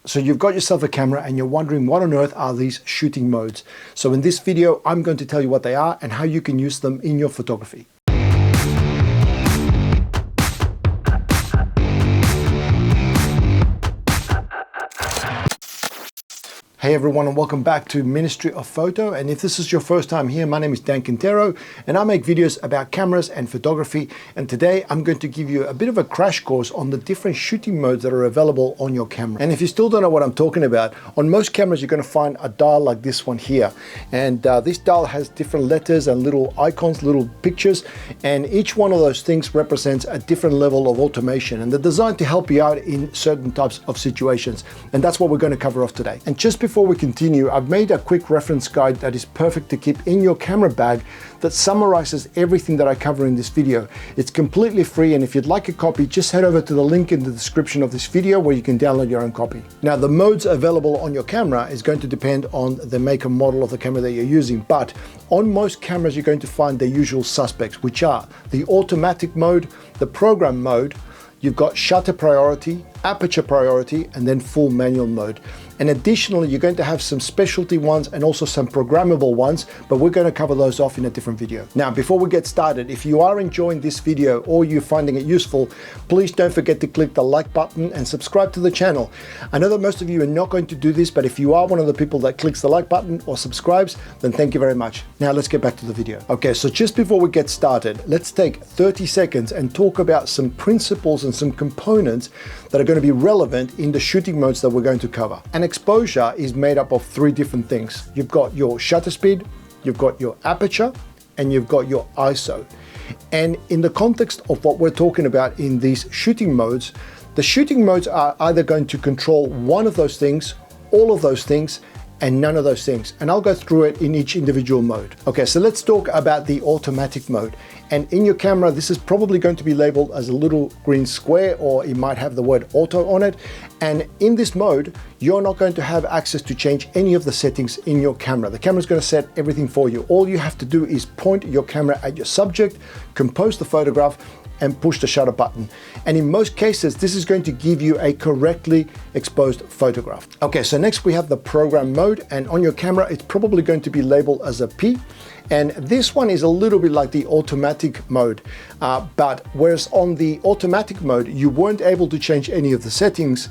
So you've got yourself a camera and you're wondering what on earth are these shooting modes. So in this video, I'm going to tell you what they are and how you can use them in your photography. Hey everyone, and welcome back to Ministry of Photo. And if this is your first time here, my name is Dan Quintero and I make videos about cameras and photography. And today I'm going to give you a bit of a crash course on the different shooting modes that are available on your camera. And if you still don't know what I'm talking about, on most cameras you're going to find a dial like this one here. And this dial has different letters and little icons, little pictures, and each one of those things represents a different level of automation. And they're designed to help you out in certain types of situations. And that's what we're going to cover off today. And just before we continue, I've made a quick reference guide that is perfect to keep in your camera bag that summarizes everything that I cover in this video. It's completely free, and if you'd like a copy, just head over to the link in the description of this video where you can download your own copy. Now, the modes available on your camera is going to depend on the make and model of the camera that you're using, but on most cameras you're going to find the usual suspects, which are the automatic mode, the program mode, you've got shutter priority, aperture priority, and then full manual mode. And additionally, you're going to have some specialty ones and also some programmable ones, but we're going to cover those off in a different video. Now, before we get started, if you are enjoying this video or you're finding it useful, please don't forget to click the like button and subscribe to the channel. I know that most of you are not going to do this, but if you are one of the people that clicks the like button or subscribes, then thank you very much. Now let's get back to the video. Okay, so just before we get started, let's take 30 seconds and talk about some principles and some components that are going to be relevant in the shooting modes that we're going to cover. And exposure is made up of three different things. You've got your shutter speed, you've got your aperture, and you've got your ISO. And in the context of what we're talking about in these shooting modes, the shooting modes are either going to control one of those things, all of those things, and none of those things. And I'll go through it in each individual mode. Okay, so let's talk about the automatic mode. And in your camera, this is probably going to be labeled as a little green square, or it might have the word auto on it. And in this mode, you're not going to have access to change any of the settings in your camera. The camera is going to set everything for you. All you have to do is point your camera at your subject, compose the photograph, and push the shutter button. And in most cases, this is going to give you a correctly exposed photograph. Okay, so next we have the program mode, and on your camera, it's probably going to be labeled as a P. And this one is a little bit like the automatic mode, but whereas on the automatic mode, you weren't able to change any of the settings,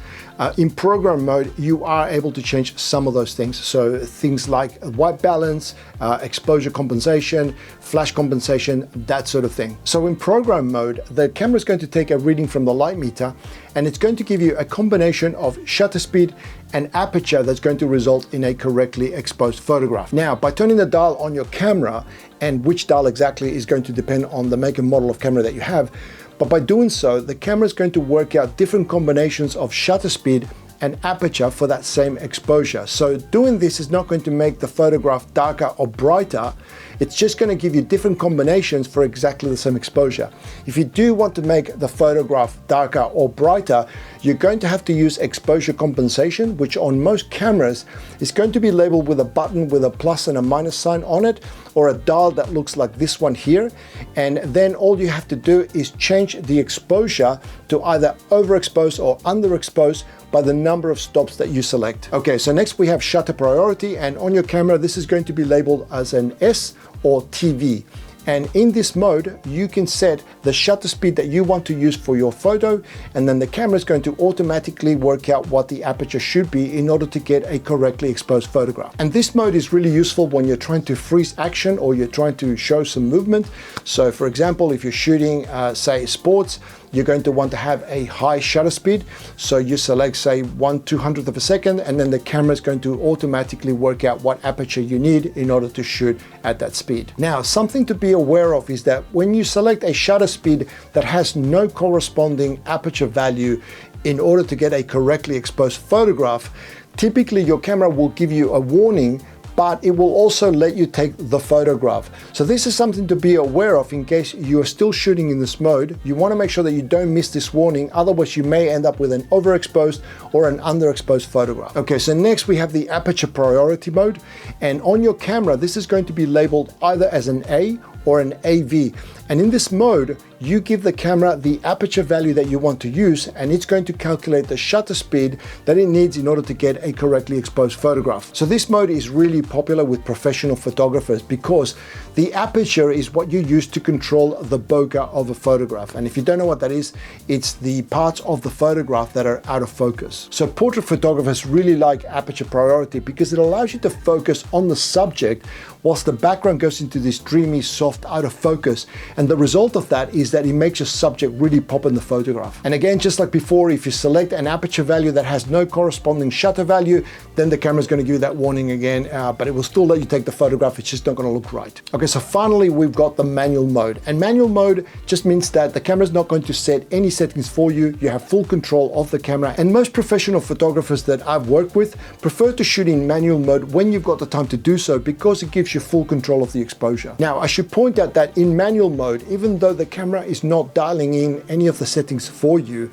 in program mode, you are able to change some of those things. So things like white balance, exposure compensation, flash compensation, that sort of thing. So in program mode, the camera is going to take a reading from the light meter, and it's going to give you a combination of shutter speed and aperture that's going to result in a correctly exposed photograph. Now, by turning the dial on your camera, and which dial exactly is going to depend on the make and model of camera that you have, but by doing so, the camera is going to work out different combinations of shutter speed and aperture for that same exposure. So doing this is not going to make the photograph darker or brighter. It's just going to give you different combinations for exactly the same exposure. If you do want to make the photograph darker or brighter, you're going to have to use exposure compensation, which on most cameras is going to be labeled with a button with a plus and a minus sign on it, or a dial that looks like this one here. And then all you have to do is change the exposure to either overexpose or underexpose by the number of stops that you select. Okay, so next we have shutter priority, and on your camera, this is going to be labeled as an S or TV. And in this mode, you can set the shutter speed that you want to use for your photo, and then the camera is going to automatically work out what the aperture should be in order to get a correctly exposed photograph. And this mode is really useful when you're trying to freeze action or you're trying to show some movement. So for example, if you're shooting, say, sports, you're going to want to have a high shutter speed. So you select, say, 1/200th of a second, and then the camera is going to automatically work out what aperture you need in order to shoot at that speed. Now, something to be aware of is that when you select a shutter speed that has no corresponding aperture value in order to get a correctly exposed photograph, typically your camera will give you a warning, but it will also let you take the photograph. So this is something to be aware of in case you are still shooting in this mode. You want to make sure that you don't miss this warning, otherwise you may end up with an overexposed or an underexposed photograph. Okay, so next we have the aperture priority mode, and on your camera this is going to be labeled either as an A or an AV. And in this mode, you give the camera the aperture value that you want to use, and it's going to calculate the shutter speed that it needs in order to get a correctly exposed photograph. So this mode is really popular with professional photographers because the aperture is what you use to control the bokeh of a photograph. And if you don't know what that is, it's the parts of the photograph that are out of focus. So portrait photographers really like aperture priority because it allows you to focus on the subject whilst the background goes into this dreamy, soft, out of focus. And the result of that is that it makes your subject really pop in the photograph. And again, just like before, if you select an aperture value that has no corresponding shutter value, then the camera is going to give you that warning again, but it will still let you take the photograph. It's just not going to look right. Okay, so finally, we've got the manual mode. And manual mode just means that the camera is not going to set any settings for you. You have full control of the camera. And most professional photographers that I've worked with prefer to shoot in manual mode when you've got the time to do so, because it gives you full control of the exposure. Now, I should point out that in manual mode, even though the camera is not dialing in any of the settings for you,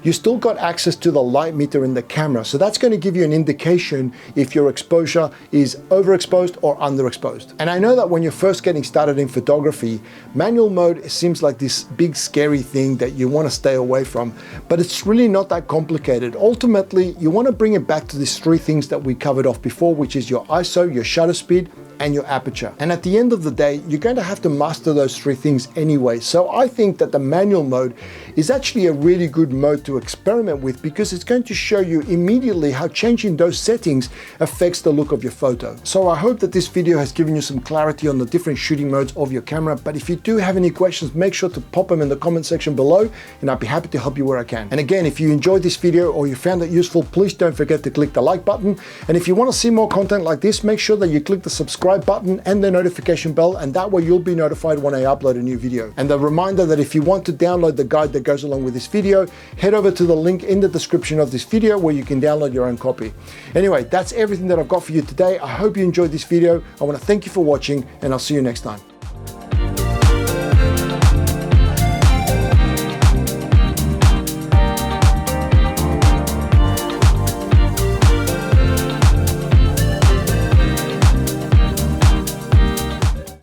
you still got access to the light meter in the camera. So that's going to give you an indication if your exposure is overexposed or underexposed. And I know that when you're first getting started in photography, manual mode seems like this big scary thing that you want to stay away from, but it's really not that complicated. Ultimately, you want to bring it back to these three things that we covered off before, which is your ISO, your shutter speed, and your aperture. And at the end of the day, you're going to have to master those three things anyway. So I think that the manual mode is actually a really good mode to experiment with, because it's going to show you immediately how changing those settings affects the look of your photo. So I hope that this video has given you some clarity on the different shooting modes of your camera. But if you do have any questions, make sure to pop them in the comment section below, and I'd be happy to help you where I can. And again, if you enjoyed this video or you found it useful, please don't forget to click the like button. And if you want to see more content like this, make sure that you click the subscribe button and the notification bell, and that way you'll be notified when I upload a new video. And a reminder that if you want to download the guide that goes along with this video, head over to the link in the description of this video where you can download your own copy. Anyway, that's everything that I've got for you today. I hope you enjoyed this video. I want to thank you for watching, and I'll see you next time.